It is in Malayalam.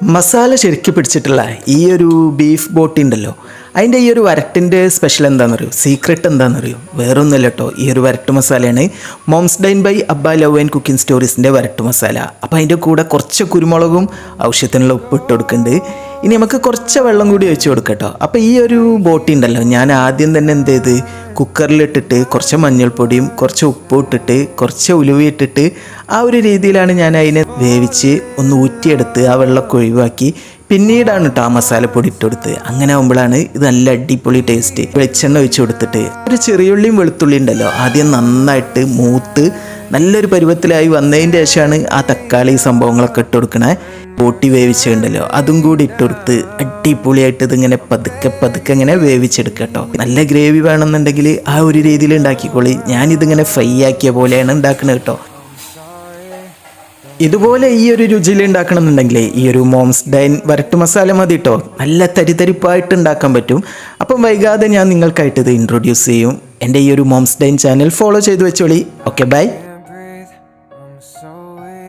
മസാല ശരിക്കും പിടിച്ചിട്ടുള്ള ഈ ഒരു ബീഫ് ബോട്ടി ഉണ്ടല്ലോ, അതിൻ്റെ ഈ ഒരു വരട്ടിൻ്റെ സ്പെഷ്യൽ എന്താണെന്നറിയോ, സീക്രട്ട് എന്താണെന്നറിയോ? വേറൊന്നുമല്ല കേട്ടോ, ഈ ഒരു വരട്ട് മസാലയാണ് മോംസ് ഡൈൻ ബൈ അബ്ബ ലവ് ആൻഡ് കുക്കിംഗ് സ്റ്റോറീസിൻ്റെ വരട്ട് മസാല. അപ്പോൾ അതിൻ്റെ കൂടെ കുറച്ച് കുരുമുളകും ആവശ്യത്തിനുള്ള ഉപ്പ് ഇട്ട് കൊടുക്കുന്നുണ്ട്. ഇനി നമുക്ക് കുറച്ച് വെള്ളം കൂടി ഒഴിച്ച് കൊടുക്കാം കേട്ടോ. അപ്പോൾ ഈ ഒരു ബോട്ടി ഉണ്ടല്ലോ, ഞാൻ ആദ്യം തന്നെ എന്ത് ചെയ്ത് കുക്കറിലിട്ടിട്ട് കുറച്ച് മഞ്ഞൾപ്പൊടിയും കുറച്ച് ഉപ്പും ഇട്ടിട്ട് കുറച്ച് ഉലുവ ഇട്ടിട്ട് ആ ഒരു രീതിയിലാണ് ഞാൻ അതിനെ വേവിച്ച് ഒന്ന് ഊറ്റിയെടുത്ത് ആ വെള്ളമൊക്കെ ഒഴിവാക്കി പിന്നീടാണ് കേട്ടോ ആ മസാലപ്പൊടി ഇട്ടെടുത്ത്. അങ്ങനെ ആകുമ്പോഴാണ് ഇത് നല്ല അടിപൊളി ടേസ്റ്റ്. വെളിച്ചെണ്ണ ഒഴിച്ച് കൊടുത്തിട്ട് ഒരു ചെറിയുള്ളിയും വെളുത്തുള്ളിയും ഉണ്ടല്ലോ, ആദ്യം നന്നായിട്ട് മൂത്ത് നല്ലൊരു പരുവത്തിലായി വന്നതിൻ്റെ ശേഷമാണ് ആ തക്കാളി സംഭവങ്ങളൊക്കെ ഇട്ട് കൊടുക്കണേ. ബോട്ടി വേവിച്ചിട്ടുണ്ടല്ലോ അതും കൂടി ഇട്ടുകൊടുത്ത് അടിപൊളിയായിട്ട് ഇതിങ്ങനെ പതുക്കെ ഇങ്ങനെ വേവിച്ചെടുക്കുക കേട്ടോ. നല്ല ഗ്രേവി വേണമെന്നുണ്ടെങ്കിൽ ആ ഒരു രീതിയിൽ ഉണ്ടാക്കിക്കോളി. ഞാനിതിങ്ങനെ ഫ്രൈ ആക്കിയ പോലെയാണ് ഉണ്ടാക്കുന്നത് കേട്ടോ. ഇതുപോലെ ഈ ഒരു രുചിയിൽ ഉണ്ടാക്കണമെന്നുണ്ടെങ്കിൽ ഈ ഒരു മോംസ് ഡൈൻ വരട്ട് മസാല മതി കേട്ടോ. നല്ല തരിതരിപ്പായിട്ട് ഉണ്ടാക്കാൻ പറ്റും. അപ്പം വൈകാതെ ഞാൻ നിങ്ങൾക്കായിട്ട് ഇത് ഇൻട്രൊഡ്യൂസ് ചെയ്യും. എൻ്റെ ഈ ഒരു മോംസ് ഡൈൻ ചാനൽ ഫോളോ ചെയ്ത് വെച്ചോളി. Okay, by.